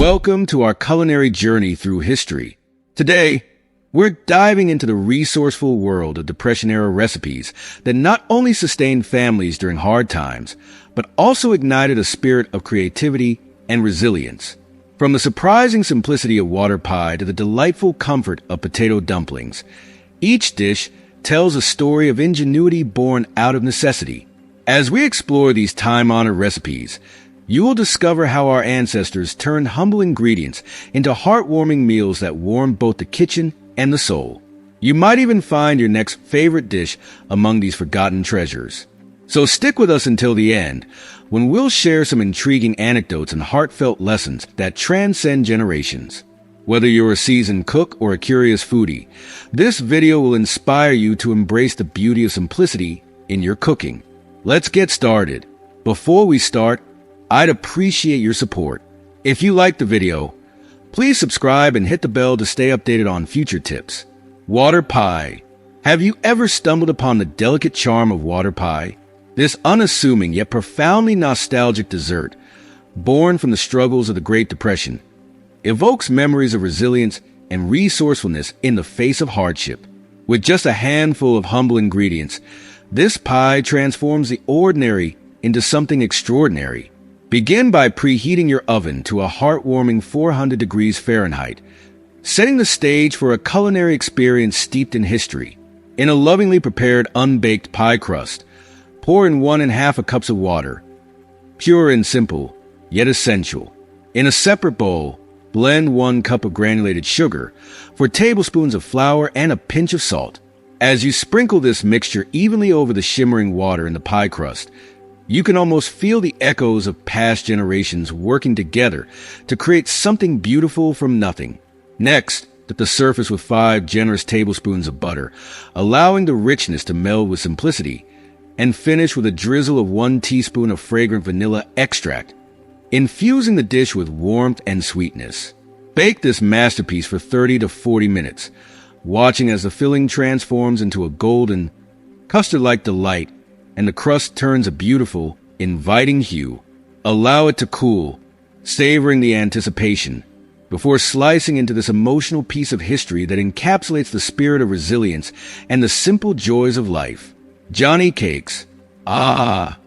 Welcome to our culinary journey through history. Today, we're diving into the resourceful world of Depression-era recipes that not only sustained families during hard times, but also ignited a spirit of creativity and resilience. From the surprising simplicity of water pie to the delightful comfort of potato dumplings, each dish tells a story of ingenuity born out of necessity. As we explore these time-honored recipes, you will discover how our ancestors turned humble ingredients into heartwarming meals that warmed both the kitchen and the soul. You might even find your next favorite dish among these forgotten treasures. So stick with us until the end, when we'll share some intriguing anecdotes and heartfelt lessons that transcend generations. Whether you're a seasoned cook or a curious foodie, this video will inspire you to embrace the beauty of simplicity in your cooking. Let's get started. Before we start, I'd appreciate your support. If you liked the video, please subscribe and hit the bell to stay updated on future tips. Water pie. Have you ever stumbled upon the delicate charm of water pie? This unassuming yet profoundly nostalgic dessert, born from the struggles of the Great Depression, evokes memories of resilience and resourcefulness in the face of hardship. With just a handful of humble ingredients, this pie transforms the ordinary into something extraordinary. Begin by preheating your oven to a heartwarming 400 degrees Fahrenheit, setting the stage for a culinary experience steeped in history. In a lovingly prepared unbaked pie crust, pour in 1½ cups of water, pure and simple, yet essential. In a separate bowl, blend 1 cup of granulated sugar, 4 tablespoons of flour, and a pinch of salt. As you sprinkle this mixture evenly over the shimmering water in the pie crust, you can almost feel the echoes of past generations working together to create something beautiful from nothing. Next, dip the surface with 5 generous tablespoons of butter, allowing the richness to meld with simplicity, and finish with a drizzle of 1 teaspoon of fragrant vanilla extract, infusing the dish with warmth and sweetness. Bake this masterpiece for 30 to 40 minutes, watching as the filling transforms into a golden, custard-like delight and the crust turns a beautiful, inviting hue. Allow it to cool, savoring the anticipation, before slicing into this emotional piece of history that encapsulates the spirit of resilience and the simple joys of life. Johnny Cakes. Ah,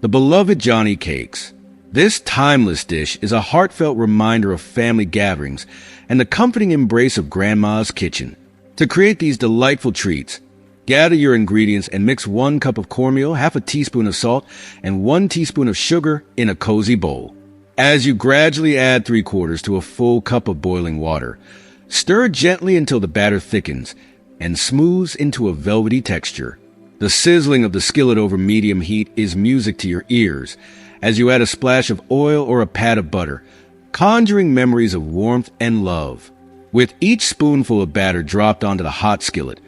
the beloved Johnny Cakes. This timeless dish is a heartfelt reminder of family gatherings and the comforting embrace of Grandma's kitchen. To create these delightful treats, gather your ingredients and mix 1 cup of cornmeal, 1/2 teaspoon of salt, and 1 teaspoon of sugar in a cozy bowl. As you gradually add 3/4 to a full cup of boiling water, stir gently until the batter thickens and smooths into a velvety texture. The sizzling of the skillet over medium heat is music to your ears as you add a splash of oil or a pat of butter, conjuring memories of warmth and love. With each spoonful of batter dropped onto the hot skillet,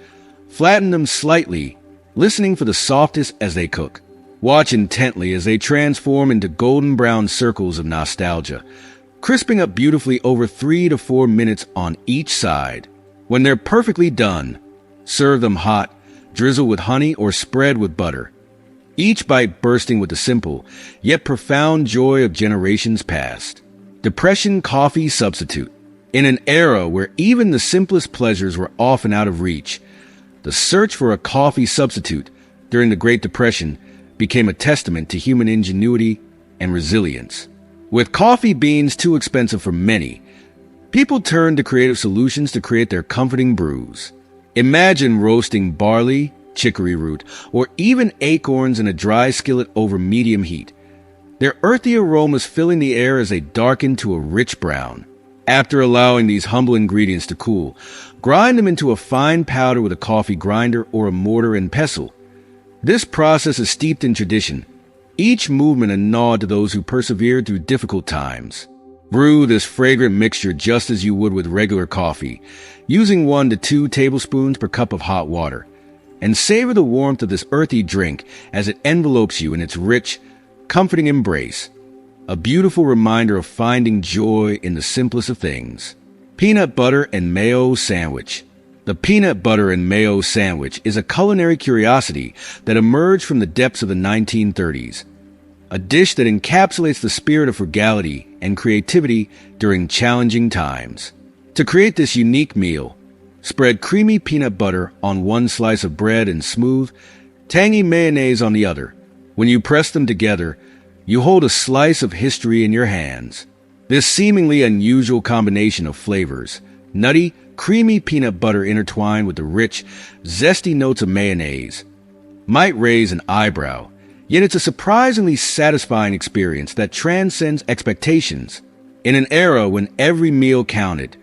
flatten them slightly, listening for the softest as they cook. Watch intently as they transform into golden brown circles of nostalgia, crisping up beautifully over 3 to 4 minutes on each side. When they're perfectly done, serve them hot, drizzle with honey or spread with butter, each bite bursting with the simple, yet profound joy of generations past. Depression coffee substitute. In an era where even the simplest pleasures were often out of reach, the search for a coffee substitute during the Great Depression became a testament to human ingenuity and resilience. With coffee beans too expensive for many, people turned to creative solutions to create their comforting brews. Imagine roasting barley, chicory root, or even acorns in a dry skillet over medium heat, their earthy aromas filling the air as they darken to a rich brown. After allowing these humble ingredients to cool, grind them into a fine powder with a coffee grinder or a mortar and pestle. This process is steeped in tradition, each movement a nod to those who persevered through difficult times. Brew this fragrant mixture just as you would with regular coffee, using 1 to 2 tablespoons per cup of hot water, and savor the warmth of this earthy drink as it envelopes you in its rich, comforting embrace. A beautiful reminder of finding joy in the simplest of things. Peanut butter and mayo sandwich. The peanut butter and mayo sandwich is a culinary curiosity that emerged from the depths of the 1930s. a dish that encapsulates the spirit of frugality and creativity during challenging times. To create this unique meal, spread creamy peanut butter on one slice of bread and smooth, tangy mayonnaise on the other. When you press them together, you hold a slice of history in your hands. This seemingly unusual combination of flavors, nutty, creamy peanut butter intertwined with the rich, zesty notes of mayonnaise, might raise an eyebrow, yet it's a surprisingly satisfying experience that transcends expectations. In an era when every meal counted,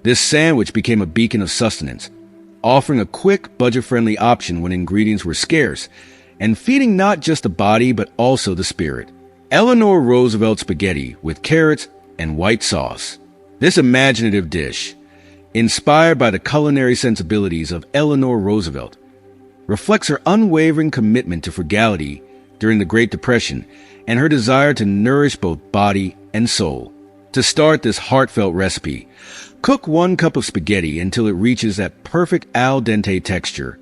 this sandwich became a beacon of sustenance, offering a quick, budget-friendly option when ingredients were scarce, and feeding not just the body but also the spirit. Eleanor Roosevelt spaghetti with carrots and white sauce. This imaginative dish, inspired by the culinary sensibilities of Eleanor Roosevelt, reflects her unwavering commitment to frugality during the Great Depression and her desire to nourish both body and soul. To start this heartfelt recipe, cook 1 cup of spaghetti until it reaches that perfect al dente texture,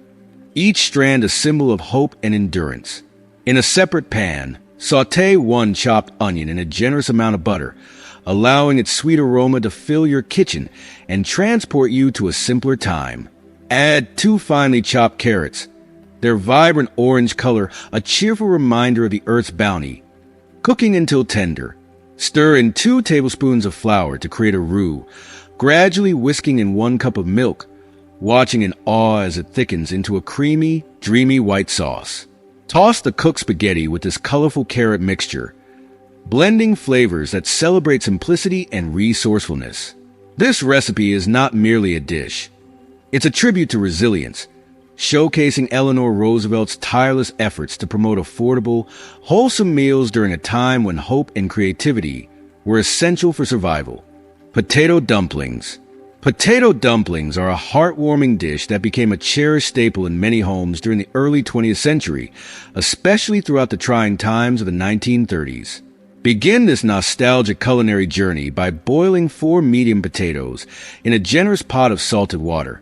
each strand a symbol of hope and endurance. In a separate pan, sauté 1 chopped onion in a generous amount of butter, allowing its sweet aroma to fill your kitchen and transport you to a simpler time. Add 2 finely chopped carrots, their vibrant orange color a cheerful reminder of the earth's bounty. Cooking until tender, stir in 2 tablespoons of flour to create a roux, gradually whisking in 1 cup of milk, watching in awe as it thickens into a creamy, dreamy white sauce. Toss the cooked spaghetti with this colorful carrot mixture, blending flavors that celebrate simplicity and resourcefulness. This recipe is not merely a dish. It's a tribute to resilience, showcasing Eleanor Roosevelt's tireless efforts to promote affordable, wholesome meals during a time when hope and creativity were essential for survival. Potato dumplings. Potato dumplings are a heartwarming dish that became a cherished staple in many homes during the early 20th century, especially throughout the trying times of the 1930s. Begin this nostalgic culinary journey by boiling 4 medium potatoes in a generous pot of salted water,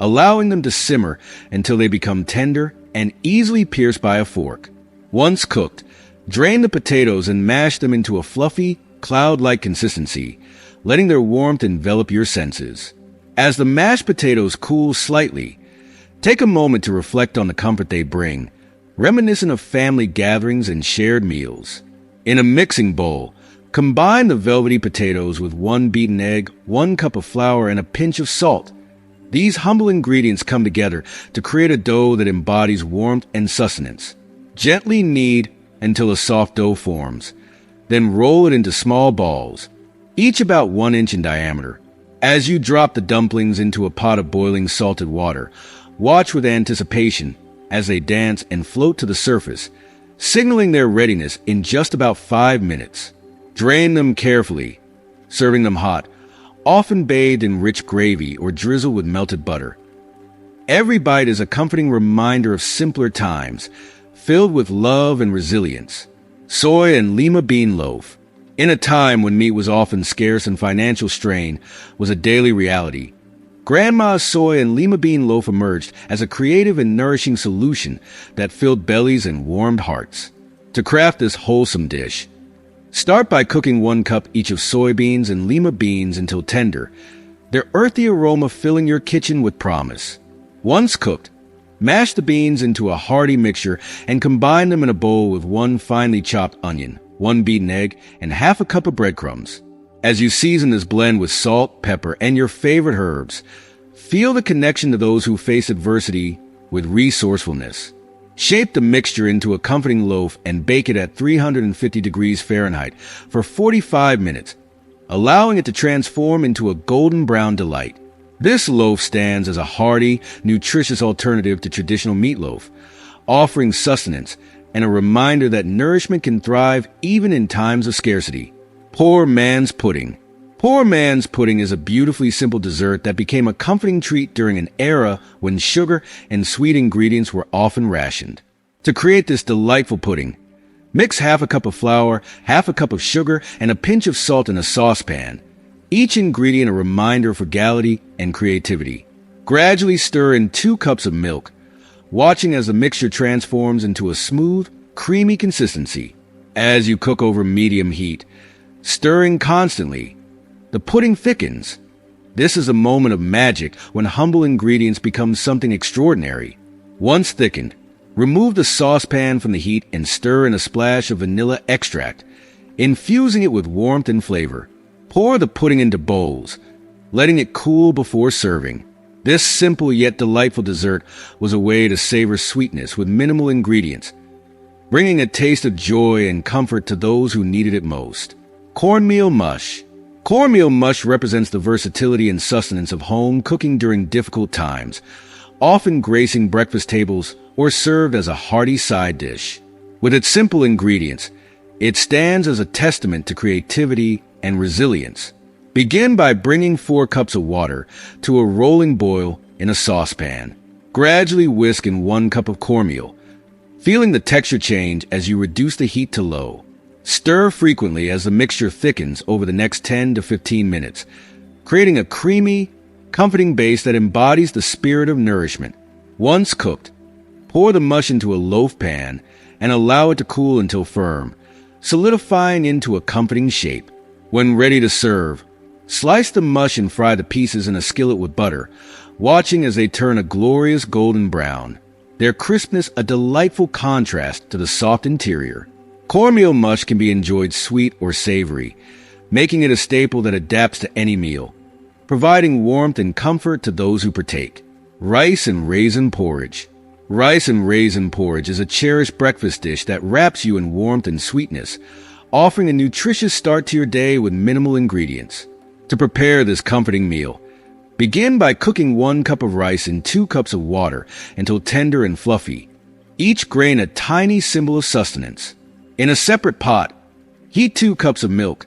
allowing them to simmer until they become tender and easily pierced by a fork. Once cooked, drain the potatoes and mash them into a fluffy, cloud-like consistency, letting their warmth envelop your senses. As the mashed potatoes cool slightly, take a moment to reflect on the comfort they bring, reminiscent of family gatherings and shared meals. In a mixing bowl, combine the velvety potatoes with 1 beaten egg, 1 cup of flour, and a pinch of salt. These humble ingredients come together to create a dough that embodies warmth and sustenance. Gently knead until a soft dough forms, then roll it into small balls, each about 1 inch in diameter. As you drop the dumplings into a pot of boiling salted water, watch with anticipation as they dance and float to the surface, signaling their readiness in just about 5 minutes. Drain them carefully, serving them hot, often bathed in rich gravy or drizzled with melted butter. Every bite is a comforting reminder of simpler times, filled with love and resilience. Soy and lima bean loaf. In a time when meat was often scarce and financial strain was a daily reality, Grandma's soy and lima bean loaf emerged as a creative and nourishing solution that filled bellies and warmed hearts. To craft this wholesome dish, start by cooking 1 cup each of soybeans and lima beans until tender, their earthy aroma filling your kitchen with promise. Once cooked, mash the beans into a hearty mixture and combine them in a bowl with 1 finely chopped onion, 1 beaten egg, and half a cup of breadcrumbs. As you season this blend with salt, pepper, and your favorite herbs, feel the connection to those who face adversity with resourcefulness. Shape the mixture into a comforting loaf and bake it at 350 degrees Fahrenheit for 45 minutes, allowing it to transform into a golden brown delight. This loaf stands as a hearty, nutritious alternative to traditional meatloaf, offering sustenance and a reminder that nourishment can thrive even in times of scarcity. Poor man's pudding. Poor man's pudding is a beautifully simple dessert that became a comforting treat during an era when sugar and sweet ingredients were often rationed. To create this delightful pudding, mix half a cup of flour, half a cup of sugar, and a pinch of salt in a saucepan, each ingredient a reminder of frugality and creativity. Gradually stir in 2 cups of milk, watching as the mixture transforms into a smooth, creamy consistency. As you cook over medium heat, stirring constantly, the pudding thickens. This is a moment of magic when humble ingredients become something extraordinary. Once thickened, remove the saucepan from the heat and stir in a splash of vanilla extract, infusing it with warmth and flavor. Pour the pudding into bowls, letting it cool before serving. This simple yet delightful dessert was a way to savor sweetness with minimal ingredients, bringing a taste of joy and comfort to those who needed it most. Cornmeal mush. Cornmeal mush represents the versatility and sustenance of home cooking during difficult times, often gracing breakfast tables or served as a hearty side dish. With its simple ingredients, it stands as a testament to creativity and resilience. Begin by bringing 4 cups of water to a rolling boil in a saucepan. Gradually whisk in 1 cup of cornmeal, feeling the texture change as you reduce the heat to low. Stir frequently as the mixture thickens over the next 10 to 15 minutes, creating a creamy, comforting base that embodies the spirit of nourishment. Once cooked, pour the mush into a loaf pan and allow it to cool until firm, solidifying into a comforting shape. When ready to serve, slice the mush and fry the pieces in a skillet with butter, watching as they turn a glorious golden brown, their crispness a delightful contrast to the soft interior. Cornmeal mush can be enjoyed sweet or savory, making it a staple that adapts to any meal, providing warmth and comfort to those who partake. Rice and raisin porridge. Rice and raisin porridge is a cherished breakfast dish that wraps you in warmth and sweetness, offering a nutritious start to your day with minimal ingredients. To prepare this comforting meal, begin by cooking 1 cup of rice in 2 cups of water until tender and fluffy, each grain a tiny symbol of sustenance. In a separate pot, heat 2 cups of milk,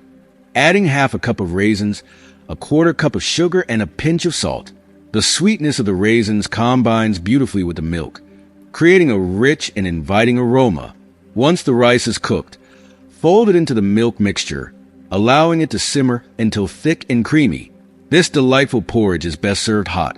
adding half a cup of raisins, a 1/4 cup of sugar, and a pinch of salt. The sweetness of the raisins combines beautifully with the milk, creating a rich and inviting aroma. Once the rice is cooked, fold it into the milk mixture, allowing it to simmer until thick and creamy. This delightful porridge is best served hot,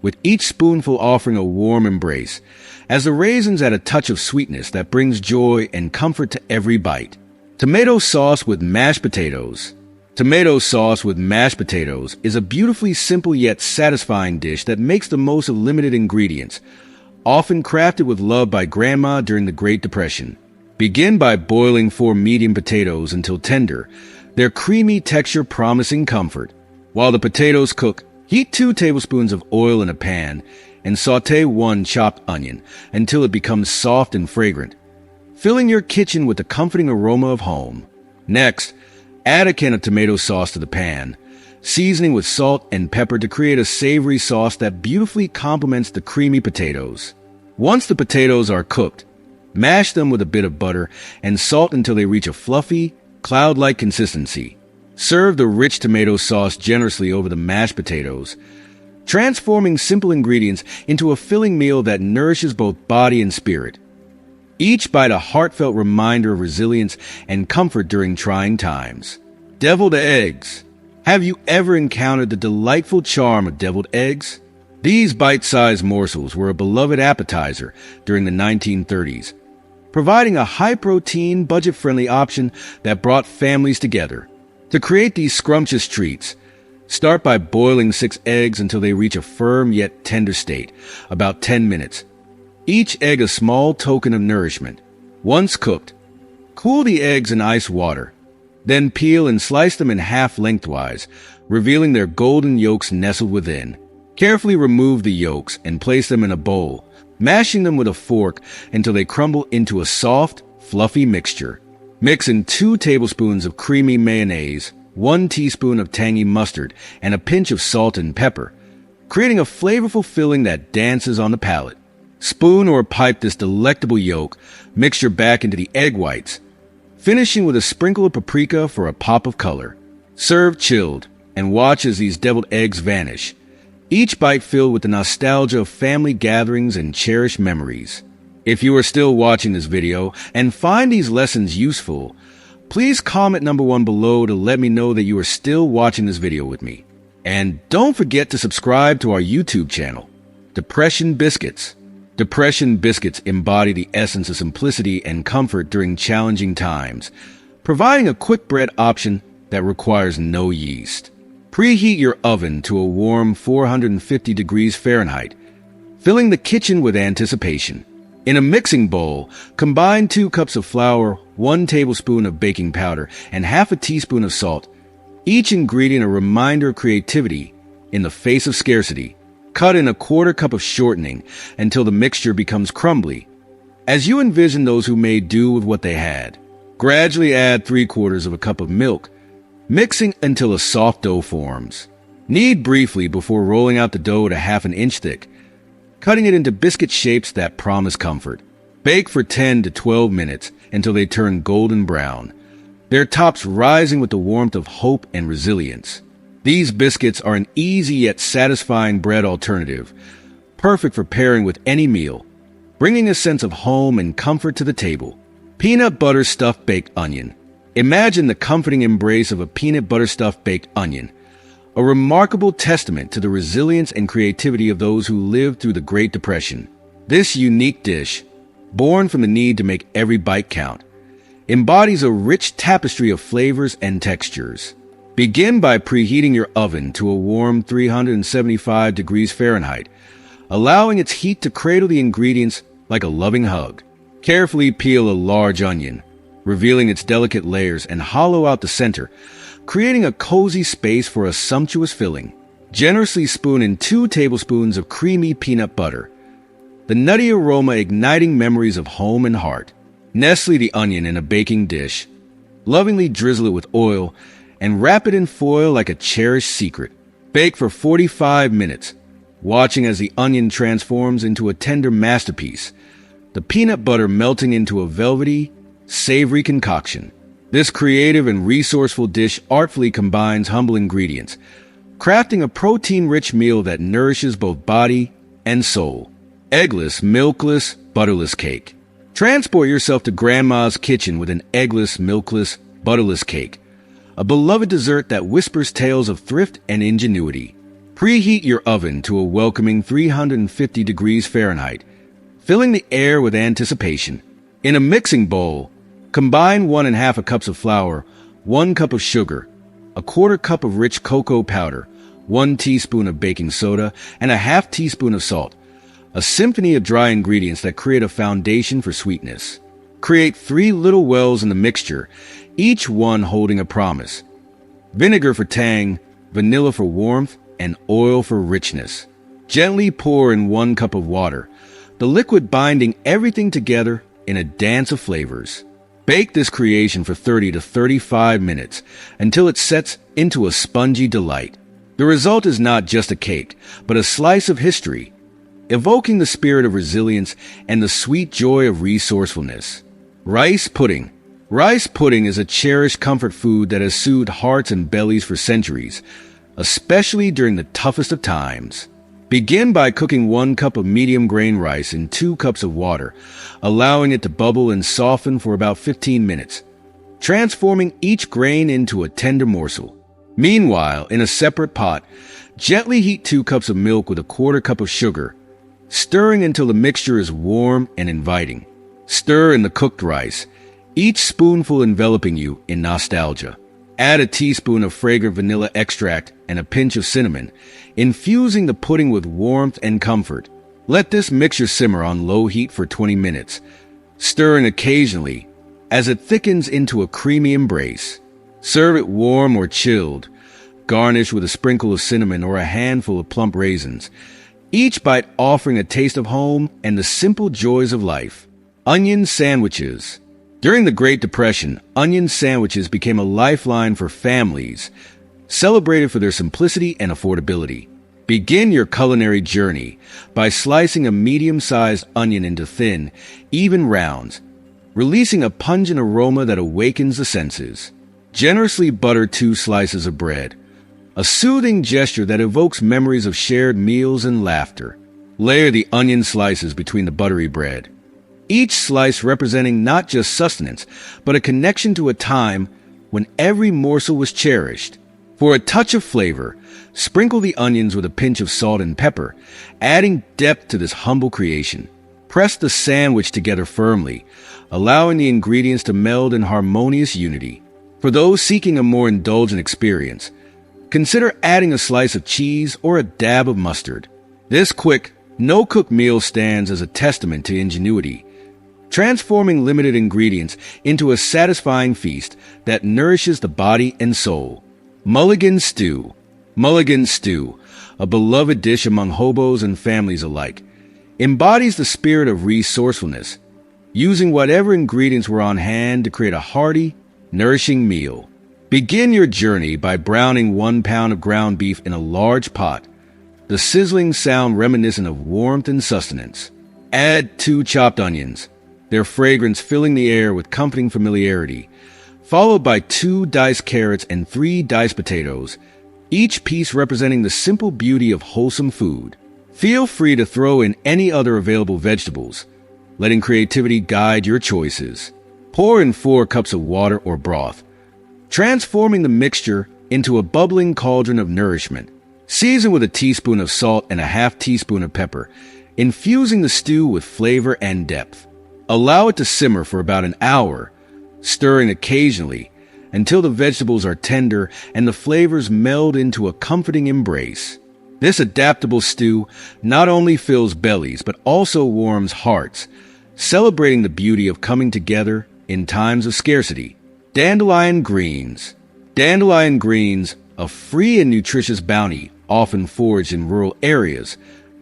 with each spoonful offering a warm embrace, as the raisins add a touch of sweetness that brings joy and comfort to every bite. Tomato sauce with mashed potatoes. Tomato sauce with mashed potatoes is a beautifully simple yet satisfying dish that makes the most of limited ingredients, often crafted with love by Grandma during the Great Depression. Begin by boiling 4 medium potatoes until tender, their creamy texture promising comfort. While the potatoes cook, heat 2 tablespoons of oil in a pan and sauté 1 chopped onion until it becomes soft and fragrant, filling your kitchen with the comforting aroma of home. Next, add a can of tomato sauce to the pan, seasoning with salt and pepper to create a savory sauce that beautifully complements the creamy potatoes. Once the potatoes are cooked, mash them with a bit of butter and salt until they reach a fluffy, cloud-like consistency. Serve the rich tomato sauce generously over the mashed potatoes, transforming simple ingredients into a filling meal that nourishes both body and spirit. Each bite a heartfelt reminder of resilience and comfort during trying times. Deviled eggs. Have you ever encountered the delightful charm of deviled eggs? These bite-sized morsels were a beloved appetizer during the 1930s, providing a high-protein, budget-friendly option that brought families together. To create these scrumptious treats, start by boiling 6 eggs until they reach a firm yet tender state, about 10 minutes. Each egg a small token of nourishment. Once cooked, cool the eggs in ice water. Then peel and slice them in half lengthwise, revealing their golden yolks nestled within. Carefully remove the yolks and place them in a bowl, mashing them with a fork until they crumble into a soft, fluffy mixture. Mix in 2 tablespoons of creamy mayonnaise, 1 teaspoon of tangy mustard, and a pinch of salt and pepper, creating a flavorful filling that dances on the palate. Spoon or pipe this delectable yolk mixture back into the egg whites, finishing with a sprinkle of paprika for a pop of color. Serve chilled and watch as these deviled eggs vanish, each bite filled with the nostalgia of family gatherings and cherished memories. If you are still watching this video and find these lessons useful, please comment number 1 below to let me know that you are still watching this video with me. And don't forget to subscribe to our YouTube channel, Depression Biscuits. Depression biscuits embody the essence of simplicity and comfort during challenging times, providing a quick bread option that requires no yeast. Preheat your oven to a warm 450 degrees Fahrenheit, filling the kitchen with anticipation. In a mixing bowl, combine 2 cups of flour, 1 tablespoon of baking powder, and half a teaspoon of salt, each ingredient a reminder of creativity in the face of scarcity. Cut in a 1/4 cup of shortening until the mixture becomes crumbly. As you envision those who made do with what they had, gradually add 3/4 cup of milk, mixing until a soft dough forms. Knead briefly before rolling out the dough to 1/2 inch thick, cutting it into biscuit shapes that promise comfort. Bake for 10 to 12 minutes until they turn golden brown, their tops rising with the warmth of hope and resilience. These biscuits are an easy yet satisfying bread alternative, perfect for pairing with any meal, bringing a sense of home and comfort to the table. Peanut butter stuffed baked onion. Imagine the comforting embrace of a peanut butter stuffed baked onion, a remarkable testament to the resilience and creativity of those who lived through the Great Depression. This unique dish, born from the need to make every bite count, embodies a rich tapestry of flavors and textures. Begin by preheating your oven to a warm 375 degrees Fahrenheit, allowing its heat to cradle the ingredients like a loving hug. Carefully peel a large onion, revealing its delicate layers, and hollow out the center, creating a cozy space for a sumptuous filling. Generously spoon in 2 tablespoons of creamy peanut butter, the nutty aroma igniting memories of home and heart. Nestle the onion in a baking dish, lovingly drizzle it with oil, and wrap it in foil like a cherished secret. Bake for 45 minutes, watching as the onion transforms into a tender masterpiece, the peanut butter melting into a velvety, savory concoction. This creative and resourceful dish artfully combines humble ingredients, crafting a protein-rich meal that nourishes both body and soul. Eggless, milkless, butterless cake. Transport yourself to Grandma's kitchen with an eggless, milkless, butterless cake, a beloved dessert that whispers tales of thrift and ingenuity. Preheat your oven to a welcoming 350 degrees Fahrenheit, filling the air with anticipation. In a mixing bowl, combine 1 1/2 cups of flour, 1 cup of sugar, a 1/4 cup of rich cocoa powder, 1 teaspoon of baking soda, and a 1/2 teaspoon of salt, a symphony of dry ingredients that create a foundation for sweetness. Create 3 little wells in the mixture, each one holding a promise. Vinegar for tang, vanilla for warmth, and oil for richness. Gently pour in 1 cup of water, the liquid binding everything together in a dance of flavors. Bake this creation for 30 to 35 minutes until it sets into a spongy delight. The result is not just a cake, but a slice of history, evoking the spirit of resilience and the sweet joy of resourcefulness. Rice pudding. Rice pudding is a cherished comfort food that has soothed hearts and bellies for centuries, especially during the toughest of times. Begin by cooking 1 cup of medium grain rice in 2 cups of water, allowing it to bubble and soften for about 15 minutes, transforming each grain into a tender morsel. Meanwhile, in a separate pot, gently heat 2 cups of milk with a 1/4 cup of sugar, stirring until the mixture is warm and inviting. Stir in the cooked rice, each spoonful enveloping you in nostalgia. Add a teaspoon of fragrant vanilla extract and a pinch of cinnamon, infusing the pudding with warmth and comfort. Let this mixture simmer on low heat for 20 minutes, stirring occasionally as it thickens into a creamy embrace. Serve it warm or chilled, garnish with a sprinkle of cinnamon or a handful of plump raisins, each bite offering a taste of home and the simple joys of life. Onion sandwiches. During the Great Depression, onion sandwiches became a lifeline for families, celebrated for their simplicity and affordability. Begin your culinary journey by slicing a medium-sized onion into thin, even rounds, releasing a pungent aroma that awakens the senses. Generously butter 2 slices of bread, a soothing gesture that evokes memories of shared meals and laughter. Layer the onion slices between the buttery bread, each slice representing not just sustenance, but a connection to a time when every morsel was cherished. For a touch of flavor, sprinkle the onions with a pinch of salt and pepper, adding depth to this humble creation. Press the sandwich together firmly, allowing the ingredients to meld in harmonious unity. For those seeking a more indulgent experience, consider adding a slice of cheese or a dab of mustard. This quick, no-cook meal stands as a testament to ingenuity, transforming limited ingredients into a satisfying feast that nourishes the body and soul. Mulligan stew. Mulligan stew, a beloved dish among hobos and families alike, embodies the spirit of resourcefulness, using whatever ingredients were on hand to create a hearty, nourishing meal. Begin your journey by browning 1 pound of ground beef in a large pot, the sizzling sound reminiscent of warmth and sustenance. Add 2 chopped onions, their fragrance filling the air with comforting familiarity, followed by 2 diced carrots and 3 diced potatoes, each piece representing the simple beauty of wholesome food. Feel free to throw in any other available vegetables, letting creativity guide your choices. Pour in 4 cups of water or broth, transforming the mixture into a bubbling cauldron of nourishment. Season with a teaspoon of salt and a half teaspoon of pepper, infusing the stew with flavor and depth. Allow it to simmer for about an hour, stirring occasionally until the vegetables are tender and the flavors meld into a comforting embrace. This adaptable stew not only fills bellies but also warms hearts, celebrating the beauty of coming together in times of scarcity. Dandelion greens. Dandelion greens, a free and nutritious bounty often foraged in rural areas,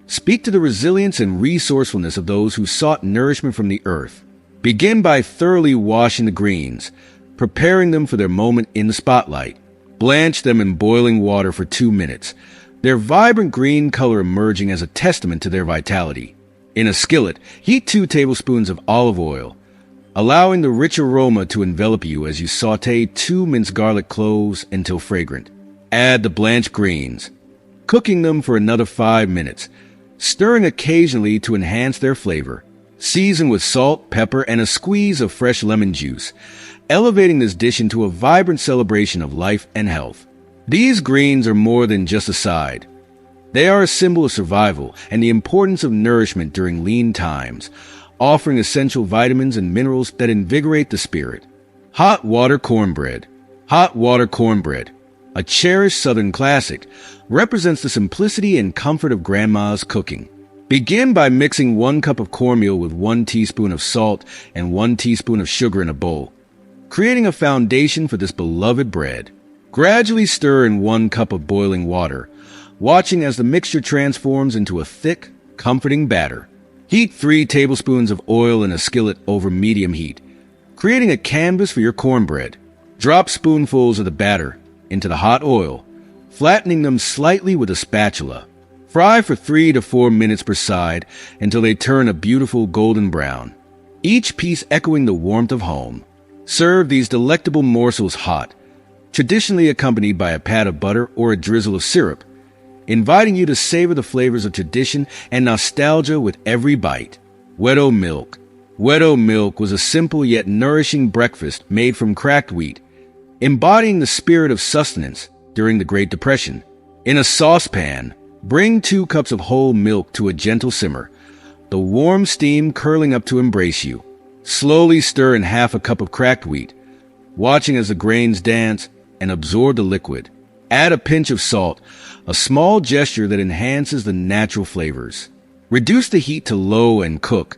speak to the resilience and resourcefulness of those who sought nourishment from the earth. Begin by thoroughly washing the greens, preparing them for their moment in the spotlight. Blanch them in boiling water for 2 minutes, their vibrant green color emerging as a testament to their vitality. In a skillet, heat 2 tablespoons of olive oil, allowing the rich aroma to envelop you as you saute 2 minced garlic cloves until fragrant. Add the blanched greens, cooking them for another 5 minutes, stirring occasionally to enhance their flavor. Season with salt, pepper, and a squeeze of fresh lemon juice, elevating this dish into a vibrant celebration of life and health. These greens are more than just a side. They are a symbol of survival and the importance of nourishment during lean times, offering essential vitamins and minerals that invigorate the spirit. Hot water cornbread. Hot water cornbread, a cherished Southern classic, represents the simplicity and comfort of grandma's cooking. Begin by mixing 1 cup of cornmeal with 1 teaspoon of salt and 1 teaspoon of sugar in a bowl, creating a foundation for this beloved bread. Gradually stir in 1 cup of boiling water, watching as the mixture transforms into a thick, comforting batter. Heat 3 tablespoons of oil in a skillet over medium heat, creating a canvas for your cornbread. Drop spoonfuls of the batter into the hot oil, flattening them slightly with a spatula. Fry for 3 to 4 minutes per side until they turn a beautiful golden brown, each piece echoing the warmth of home. Serve these delectable morsels hot, traditionally accompanied by a pat of butter or a drizzle of syrup, inviting you to savor the flavors of tradition and nostalgia with every bite. Weddo milk. Weddo milk was a simple yet nourishing breakfast made from cracked wheat, embodying the spirit of sustenance during the Great Depression. In a saucepan, bring 2 cups of whole milk to a gentle simmer, the warm steam curling up to embrace you. Slowly stir in half a cup of cracked wheat, watching as the grains dance and absorb the liquid. Add a pinch of salt, a small gesture that enhances the natural flavors. Reduce the heat to low and cook,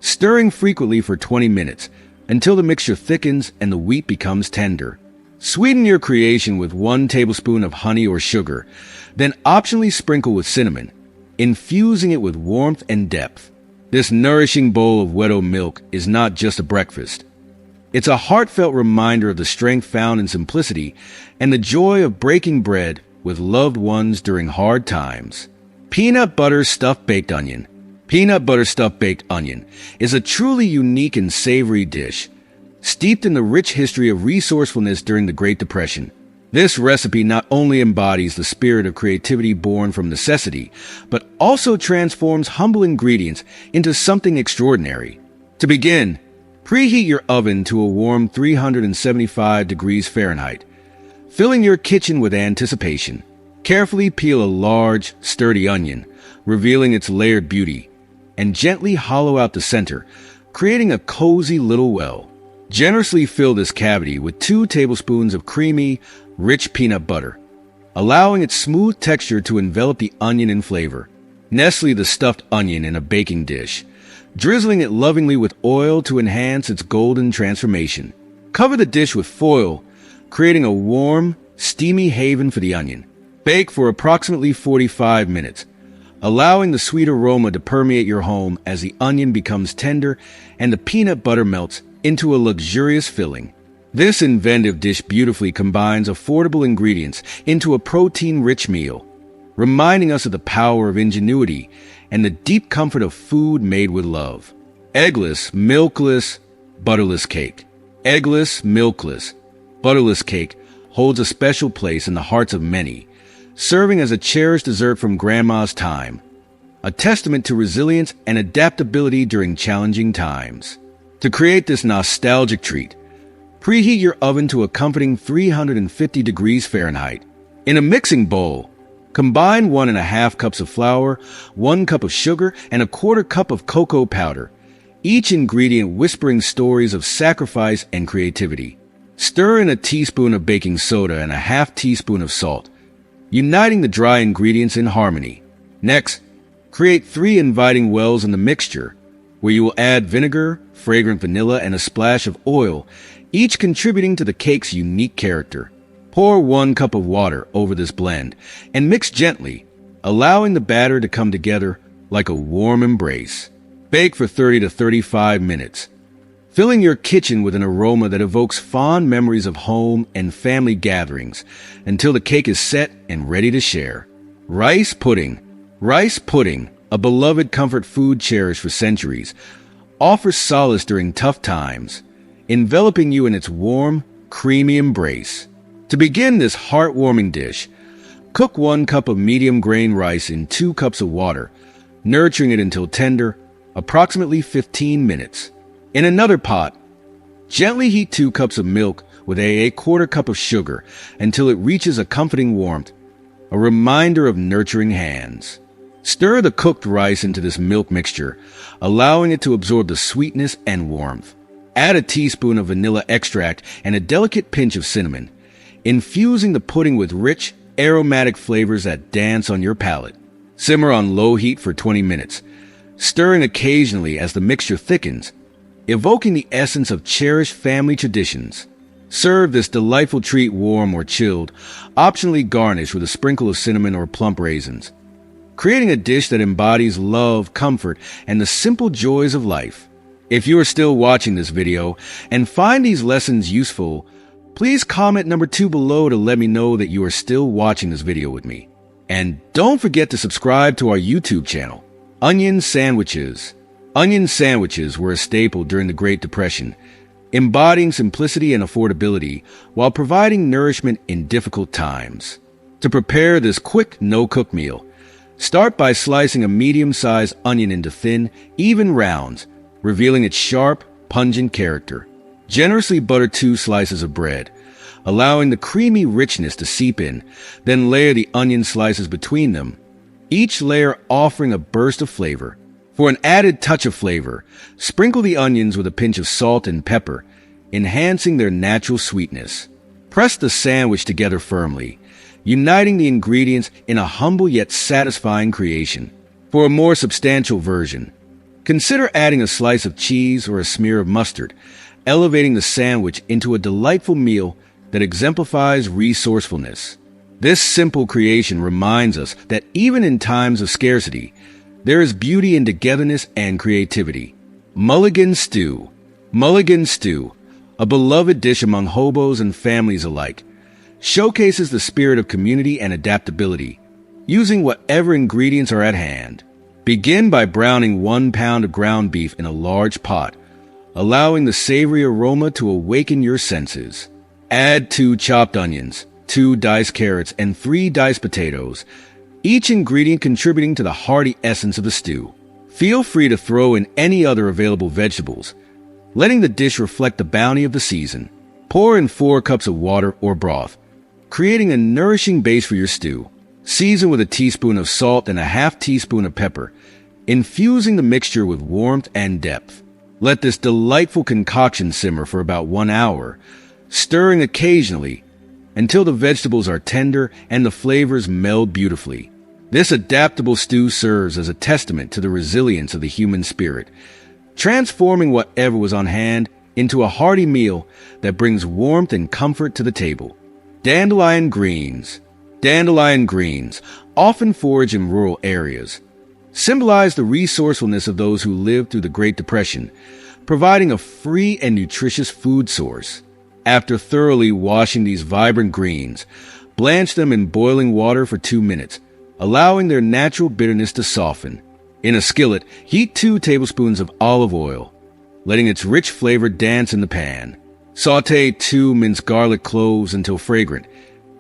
stirring frequently for 20 minutes until the mixture thickens and the wheat becomes tender. Sweeten your creation with 1 tablespoon of honey or sugar, then optionally sprinkle with cinnamon, infusing it with warmth and depth. This nourishing bowl of Weddo milk is not just a breakfast. It's a heartfelt reminder of the strength found in simplicity and the joy of breaking bread with loved ones during hard times. Peanut butter stuffed baked onion. Peanut butter stuffed baked onion is a truly unique and savory dish, steeped in the rich history of resourcefulness during the Great Depression. This recipe not only embodies the spirit of creativity born from necessity, but also transforms humble ingredients into something extraordinary. To begin, preheat your oven to a warm 375 degrees Fahrenheit, filling your kitchen with anticipation. Carefully peel a large, sturdy onion, revealing its layered beauty. and gently hollow out the center, creating a cozy little well. Generously fill this cavity with 2 tablespoons of creamy, rich peanut butter, allowing its smooth texture to envelop the onion in flavor. Nestle the stuffed onion in a baking dish, drizzling it lovingly with oil to enhance its golden transformation. Cover the dish with foil, creating a warm, steamy haven for the onion. Bake for approximately 45 minutes, allowing the sweet aroma to permeate your home as the onion becomes tender and the peanut butter melts into a luxurious filling. This inventive dish beautifully combines affordable ingredients into a protein-rich meal, reminding us of the power of ingenuity and the deep comfort of food made with love. Eggless, milkless, butterless cake. Eggless, milkless, butterless cake holds a special place in the hearts of many, serving as a cherished dessert from Grandma's time, a testament to resilience and adaptability during challenging times. To create this nostalgic treat, preheat your oven to a comforting 350 degrees Fahrenheit. In a mixing bowl, combine 1½ cups of flour, 1 cup of sugar, and 1/4 cup of cocoa powder, each ingredient whispering stories of sacrifice and creativity. Stir in a teaspoon of baking soda and 1/2 teaspoon of salt, uniting the dry ingredients in harmony. Next, create 3 inviting wells in the mixture, where you will add vinegar, fragrant vanilla, and a splash of oil, each contributing to the cake's unique character. Pour 1 cup of water over this blend and mix gently, allowing the batter to come together like a warm embrace. Bake for 30 to 35 minutes, filling your kitchen with an aroma that evokes fond memories of home and family gatherings until the cake is set and ready to share. Rice pudding. Rice pudding, a beloved comfort food cherished for centuries, offers solace during tough times, enveloping you in its warm, creamy embrace. To begin this heartwarming dish, cook 1 cup of medium grain rice in 2 cups of water, nurturing it until tender, approximately 15 minutes. In another pot, gently heat 2 cups of milk with a 1/4 cup of sugar until it reaches a comforting warmth, a reminder of nurturing hands. Stir the cooked rice into this milk mixture, allowing it to absorb the sweetness and warmth. Add a teaspoon of vanilla extract and a delicate pinch of cinnamon, infusing the pudding with rich, aromatic flavors that dance on your palate. Simmer on low heat for 20 minutes, stirring occasionally as the mixture thickens, evoking the essence of cherished family traditions. Serve this delightful treat warm or chilled, optionally garnish with a sprinkle of cinnamon or plump raisins, creating a dish that embodies love, comfort, and the simple joys of life. If you are still watching this video and find these lessons useful, please comment number 2 below to let me know that you are still watching this video with me. And don't forget to subscribe to our YouTube channel. Onion sandwiches. Onion sandwiches were a staple during the Great Depression, embodying simplicity and affordability while providing nourishment in difficult times. To prepare this quick, no-cook meal, start by slicing a medium-sized onion into thin, even rounds, revealing its sharp, pungent character. Generously butter 2 slices of bread, allowing the creamy richness to seep in, then layer the onion slices between them, each layer offering a burst of flavor. For an added touch of flavor, sprinkle the onions with a pinch of salt and pepper, enhancing their natural sweetness. Press the sandwich together firmly, uniting the ingredients in a humble yet satisfying creation. For a more substantial version, consider adding a slice of cheese or a smear of mustard, elevating the sandwich into a delightful meal that exemplifies resourcefulness. This simple creation reminds us that even in times of scarcity, there is beauty in togetherness and creativity. Mulligan stew. Mulligan stew, a beloved dish among hobos and families alike, showcases the spirit of community and adaptability, using whatever ingredients are at hand. Begin by browning 1 pound of ground beef in a large pot, allowing the savory aroma to awaken your senses. Add 2 chopped onions, 2 diced carrots, and 3 diced potatoes, each ingredient contributing to the hearty essence of the stew. Feel free to throw in any other available vegetables, letting the dish reflect the bounty of the season. Pour in 4 cups of water or broth, creating a nourishing base for your stew. Season with a teaspoon of salt and a 1/2 teaspoon of pepper, infusing the mixture with warmth and depth. Let this delightful concoction simmer for about 1 hour, stirring occasionally until the vegetables are tender and the flavors meld beautifully. This adaptable stew serves as a testament to the resilience of the human spirit, transforming whatever was on hand into a hearty meal that brings warmth and comfort to the table. Dandelion greens. Dandelion greens, often foraged in rural areas, symbolize the resourcefulness of those who lived through the Great Depression, providing a free and nutritious food source. After thoroughly washing these vibrant greens, blanch them in boiling water for 2 minutes, allowing their natural bitterness to soften. In a skillet, heat 2 tablespoons of olive oil, letting its rich flavor dance in the pan. Sauté 2 minced garlic cloves until fragrant,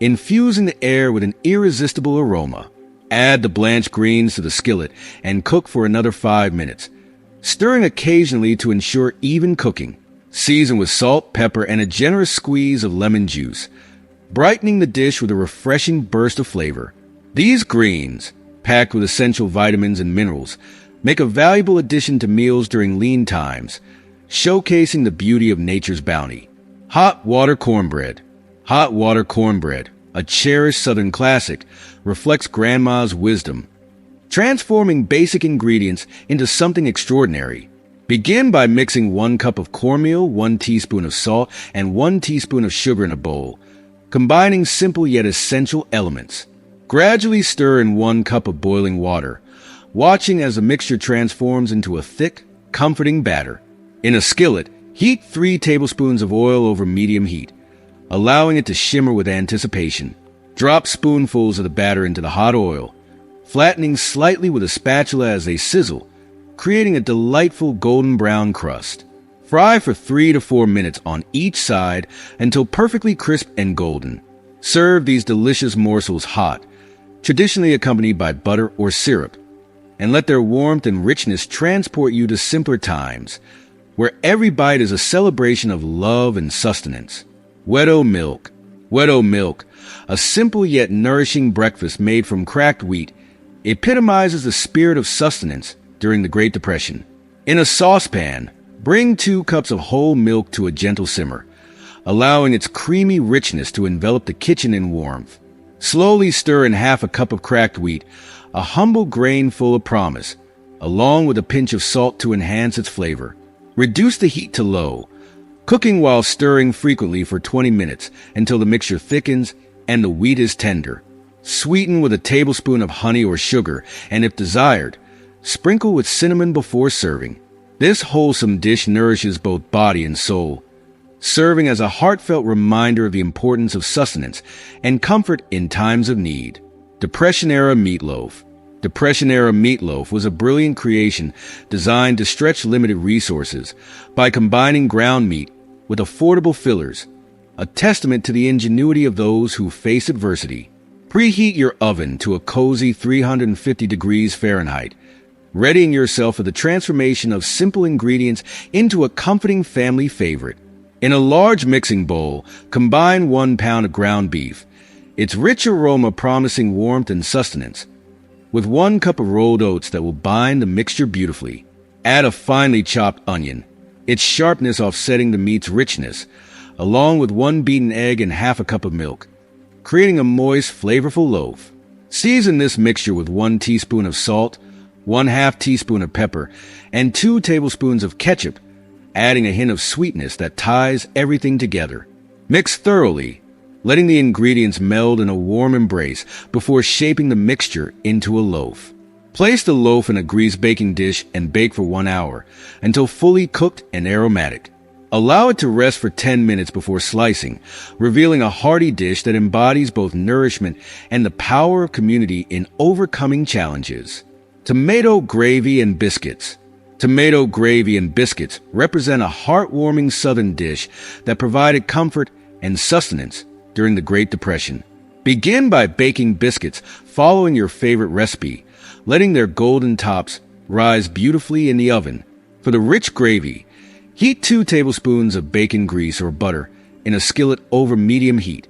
infusing the air with an irresistible aroma. Add the blanched greens to the skillet and cook for another 5 minutes, stirring occasionally to ensure even cooking. Season with salt, pepper, and a generous squeeze of lemon juice, brightening the dish with a refreshing burst of flavor. These greens, packed with essential vitamins and minerals, make a valuable addition to meals during lean times, showcasing the beauty of nature's bounty. Hot water cornbread. Hot water cornbread, a cherished Southern classic, reflects Grandma's wisdom, transforming basic ingredients into something extraordinary. Begin by mixing 1 cup of cornmeal, 1 teaspoon of salt, and 1 teaspoon of sugar in a bowl, combining simple yet essential elements. Gradually stir in 1 cup of boiling water, watching as the mixture transforms into a thick, comforting batter. In a skillet, heat 3 tablespoons of oil over medium heat, allowing it to shimmer with anticipation. Drop spoonfuls of the batter into the hot oil, flattening slightly with a spatula as they sizzle, creating a delightful golden brown crust. Fry for 3 to 4 minutes on each side until perfectly crisp and golden. Serve these delicious morsels hot, traditionally accompanied by butter or syrup, and let their warmth and richness transport you to simpler times, where every bite is a celebration of love and sustenance. Weddo milk. Weddo milk, a simple yet nourishing breakfast made from cracked wheat, epitomizes the spirit of sustenance during the Great Depression. In a saucepan, bring 2 cups of whole milk to a gentle simmer, allowing its creamy richness to envelop the kitchen in warmth. Slowly stir in half a cup of cracked wheat, a humble grain full of promise, along with a pinch of salt to enhance its flavor. Reduce the heat to low, cooking while stirring frequently for 20 minutes until the mixture thickens and the wheat is tender. Sweeten with a tablespoon of honey or sugar, and if desired, sprinkle with cinnamon before serving. This wholesome dish nourishes both body and soul, serving as a heartfelt reminder of the importance of sustenance and comfort in times of need. Depression-era meatloaf. Depression-era meatloaf was a brilliant creation designed to stretch limited resources by combining ground meat with affordable fillers, a testament to the ingenuity of those who face adversity. Preheat your oven to a cozy 350 degrees Fahrenheit, readying yourself for the transformation of simple ingredients into a comforting family favorite. In a large mixing bowl, combine 1 pound of ground beef, its rich aroma promising warmth and sustenance, with 1 cup of rolled oats that will bind the mixture beautifully. Add a finely chopped onion, its sharpness offsetting the meat's richness, along with 1 beaten egg and half a cup of milk, creating a moist, flavorful loaf. Season this mixture with 1 teaspoon of salt, 1/2 teaspoon of pepper, and 2 tablespoons of ketchup, adding a hint of sweetness that ties everything together. Mix thoroughly, letting the ingredients meld in a warm embrace before shaping the mixture into a loaf. Place the loaf in a greased baking dish and bake for 1 hour until fully cooked and aromatic. Allow it to rest for 10 minutes before slicing, revealing a hearty dish that embodies both nourishment and the power of community in overcoming challenges. Tomato gravy and biscuits. Tomato gravy and biscuits represent a heartwarming Southern dish that provided comfort and sustenance during the Great Depression. Begin by baking biscuits following your favorite recipe, letting their golden tops rise beautifully in the oven. For the rich gravy, heat 2 tablespoons of bacon grease or butter in a skillet over medium heat,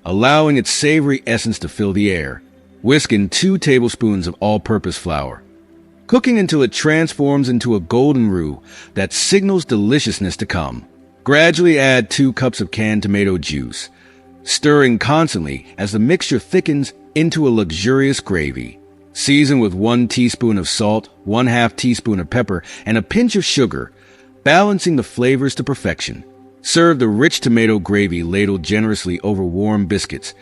allowing its savory essence to fill the air. Whisk in 2 tablespoons of all-purpose flour. cooking until it transforms into a golden roux that signals deliciousness to come. Gradually add 2 cups of canned tomato juice, stirring constantly as the mixture thickens into a luxurious gravy. Season with 1 teaspoon of salt, 1/2 teaspoon of pepper, and a pinch of sugar, balancing the flavors to perfection. Serve the rich tomato gravy ladled generously over warm biscuits,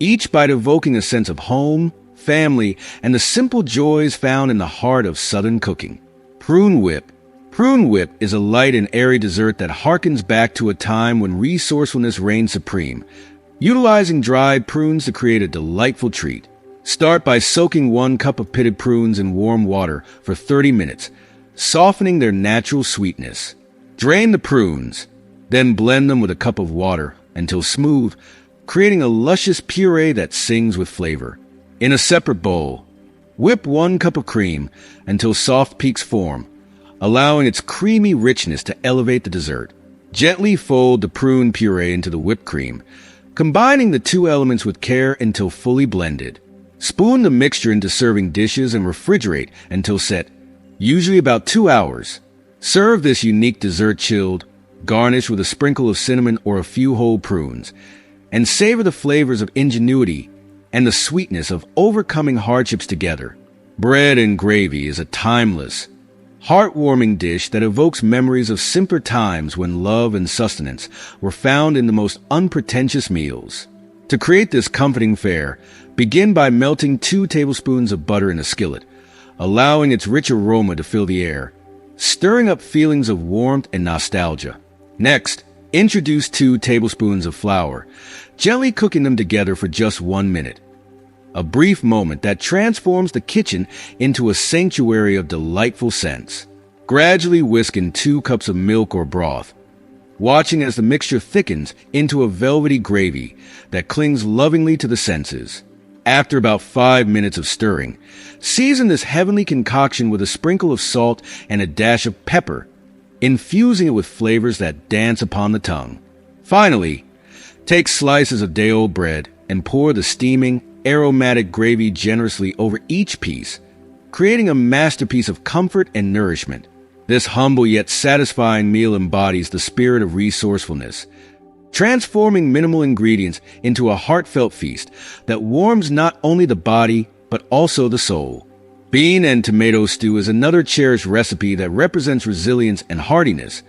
each bite evoking a sense of home, family, and the simple joys found in the heart of Southern cooking. Prune whip. Prune whip is a light and airy dessert that harkens back to a time when resourcefulness reigned supreme, utilizing dried prunes to create a delightful treat. Start by soaking 1 cup of pitted prunes in warm water for 30 minutes, softening their natural sweetness. Drain the prunes, then blend them with a cup of water until smooth, creating a luscious puree that sings with flavor. In a separate bowl, whip 1 cup of cream until soft peaks form, allowing its creamy richness to elevate the dessert. Gently fold the prune puree into the whipped cream, combining the 2 elements with care until fully blended. Spoon the mixture into serving dishes and refrigerate until set, usually about 2 hours. Serve this unique dessert chilled, garnish with a sprinkle of cinnamon or a few whole prunes, and savor the flavors of ingenuity and the sweetness of overcoming hardships together. Bread and gravy is a timeless, heartwarming dish that evokes memories of simpler times when love and sustenance were found in the most unpretentious meals. To create this comforting fare, begin by melting 2 tablespoons of butter in a skillet, allowing its rich aroma to fill the air, stirring up feelings of warmth and nostalgia. Next, introduce 2 tablespoons of flour, gently cooking them together for just 1 minute. A brief moment that transforms the kitchen into a sanctuary of delightful scents. Gradually whisk in 2 cups of milk or broth, watching as the mixture thickens into a velvety gravy that clings lovingly to the senses. After about 5 minutes of stirring, season this heavenly concoction with a sprinkle of salt and a dash of pepper, infusing it with flavors that dance upon the tongue. Finally, take slices of day-old bread and pour the steaming, aromatic gravy generously over each piece, creating a masterpiece of comfort and nourishment. This humble yet satisfying meal embodies the spirit of resourcefulness, transforming minimal ingredients into a heartfelt feast that warms not only the body, but also the soul. Bean and tomato stew is another cherished recipe that represents resilience and heartiness,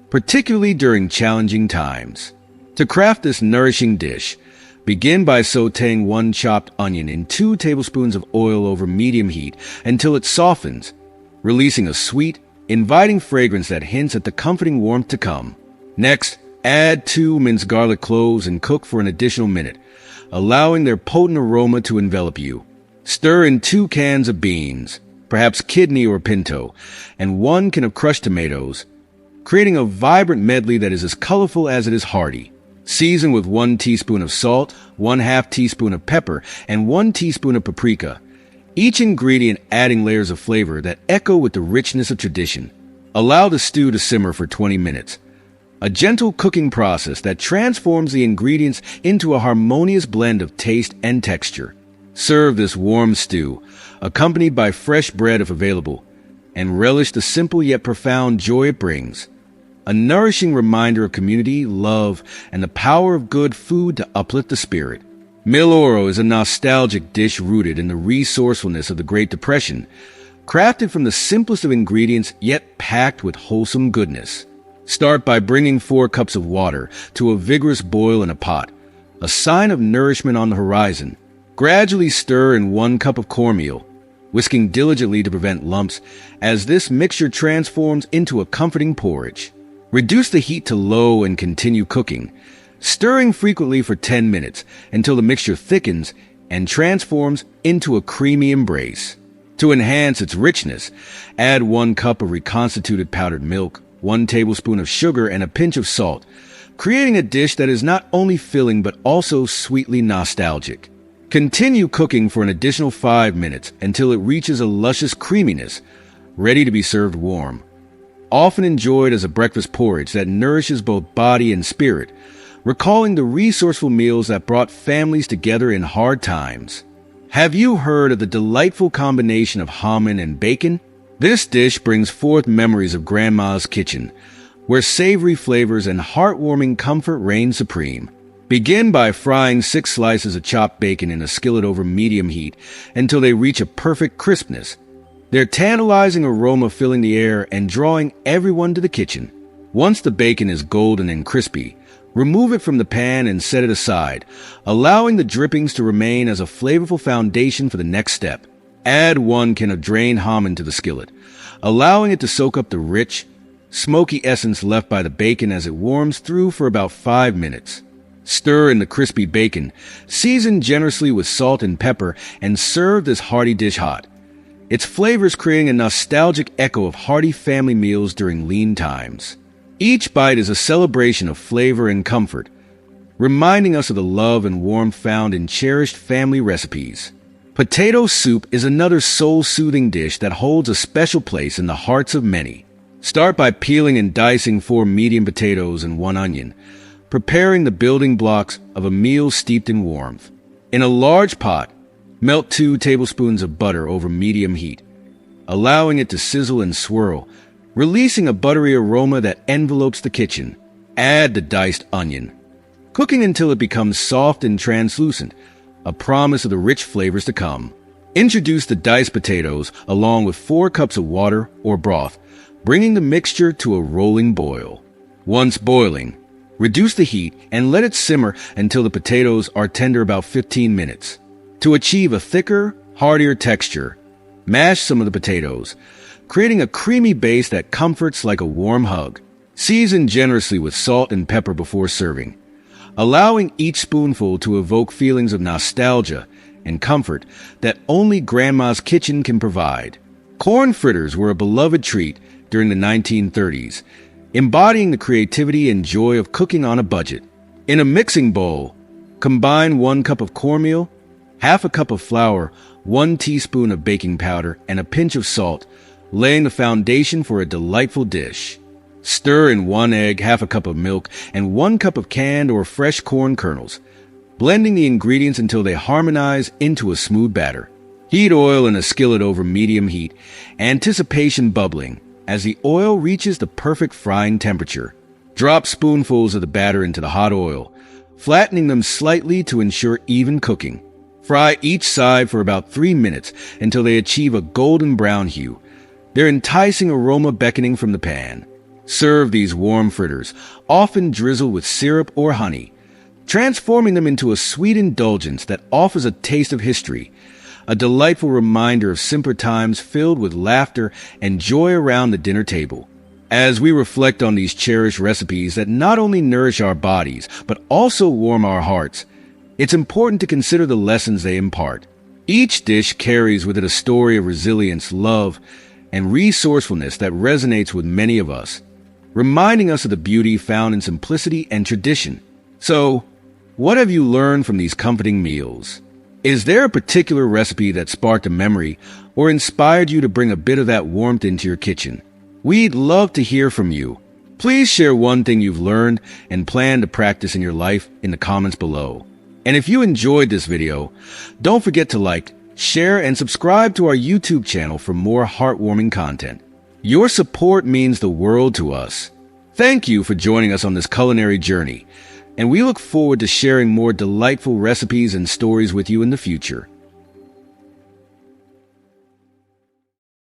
particularly during challenging times. To craft this nourishing dish, begin by sautéing 1 chopped onion in 2 tablespoons of oil over medium heat until it softens, releasing a sweet, inviting fragrance that hints at the comforting warmth to come. Next, add 2 minced garlic cloves and cook for an additional minute, allowing their potent aroma to envelop you. Stir in 2 cans of beans, perhaps kidney or pinto, and 1 can of crushed tomatoes, creating a vibrant medley that is as colorful as it is hearty. Season with 1 teaspoon of salt, 1/2 teaspoon of pepper, and 1 teaspoon of paprika, each ingredient adding layers of flavor that echo with the richness of tradition. Allow the stew to simmer for 20 minutes, a gentle cooking process that transforms the ingredients into a harmonious blend of taste and texture. Serve this warm stew, accompanied by fresh bread if available, and relish the simple yet profound joy it brings. A nourishing reminder of community, love, and the power of good food to uplift the spirit. Mil Oro is a nostalgic dish rooted in the resourcefulness of the Great Depression, crafted from the simplest of ingredients yet packed with wholesome goodness. Start by bringing 4 cups of water to a vigorous boil in a pot, a sign of nourishment on the horizon. Gradually stir in 1 cup of cornmeal, whisking diligently to prevent lumps as this mixture transforms into a comforting porridge. Reduce the heat to low and continue cooking, stirring frequently for 10 minutes until the mixture thickens and transforms into a creamy embrace. To enhance its richness, add 1 cup of reconstituted powdered milk, 1 tablespoon of sugar, and a pinch of salt, creating a dish that is not only filling but also sweetly nostalgic. Continue cooking for an additional 5 minutes until it reaches a luscious creaminess, ready to be served warm. Often enjoyed as a breakfast porridge that nourishes both body and spirit, recalling the resourceful meals that brought families together in hard times. Have you heard of the delightful combination of hominy and bacon? This dish brings forth memories of Grandma's kitchen, where savory flavors and heartwarming comfort reign supreme. Begin by frying 6 slices of chopped bacon in a skillet over medium heat until they reach a perfect crispness, their tantalizing aroma filling the air and drawing everyone to the kitchen. Once the bacon is golden and crispy, remove it from the pan and set it aside, allowing the drippings to remain as a flavorful foundation for the next step. Add 1 can of drained hominy to the skillet, allowing it to soak up the rich, smoky essence left by the bacon as it warms through for about 5 minutes. Stir in the crispy bacon, season generously with salt and pepper, and serve this hearty dish hot, its flavors creating a nostalgic echo of hearty family meals during lean times. Each bite is a celebration of flavor and comfort, reminding us of the love and warmth found in cherished family recipes. Potato soup is another soul-soothing dish that holds a special place in the hearts of many. Start by peeling and dicing 4 medium potatoes and 1 onion, preparing the building blocks of a meal steeped in warmth. In a large pot, melt 2 tablespoons of butter over medium heat, allowing it to sizzle and swirl, releasing a buttery aroma that envelopes the kitchen. Add the diced onion, cooking until it becomes soft and translucent, a promise of the rich flavors to come. Introduce the diced potatoes along with 4 cups of water or broth, bringing the mixture to a rolling boil. Once boiling, reduce the heat and let it simmer until the potatoes are tender about 15 minutes. To achieve a thicker, heartier texture, mash some of the potatoes, creating a creamy base that comforts like a warm hug. Season generously with salt and pepper before serving, allowing each spoonful to evoke feelings of nostalgia and comfort that only Grandma's kitchen can provide. Corn fritters were a beloved treat during the 1930s, embodying the creativity and joy of cooking on a budget. In a mixing bowl, combine 1 cup of cornmeal, half a cup of flour, 1 teaspoon of baking powder, and a pinch of salt, laying the foundation for a delightful dish. Stir in 1 egg, half a cup of milk, and 1 cup of canned or fresh corn kernels, blending the ingredients until they harmonize into a smooth batter. Heat oil in a skillet over medium heat, anticipation bubbling as the oil reaches the perfect frying temperature. Drop spoonfuls of the batter into the hot oil, flattening them slightly to ensure even cooking. Fry each side for about 3 minutes until they achieve a golden brown hue, their enticing aroma beckoning from the pan. Serve these warm fritters, often drizzled with syrup or honey, transforming them into a sweet indulgence that offers a taste of history, a delightful reminder of simpler times filled with laughter and joy around the dinner table. As we reflect on these cherished recipes that not only nourish our bodies, but also warm our hearts, it's important to consider the lessons they impart. Each dish carries with it a story of resilience, love, and resourcefulness that resonates with many of us, reminding us of the beauty found in simplicity and tradition. So, what have you learned from these comforting meals? Is there a particular recipe that sparked a memory or inspired you to bring a bit of that warmth into your kitchen? We'd love to hear from you. Please share one thing you've learned and plan to practice in your life in the comments below. And if you enjoyed this video, don't forget to like, share, and subscribe to our YouTube channel for more heartwarming content. Your support means the world to us. Thank you for joining us on this culinary journey, and we look forward to sharing more delightful recipes and stories with you in the future.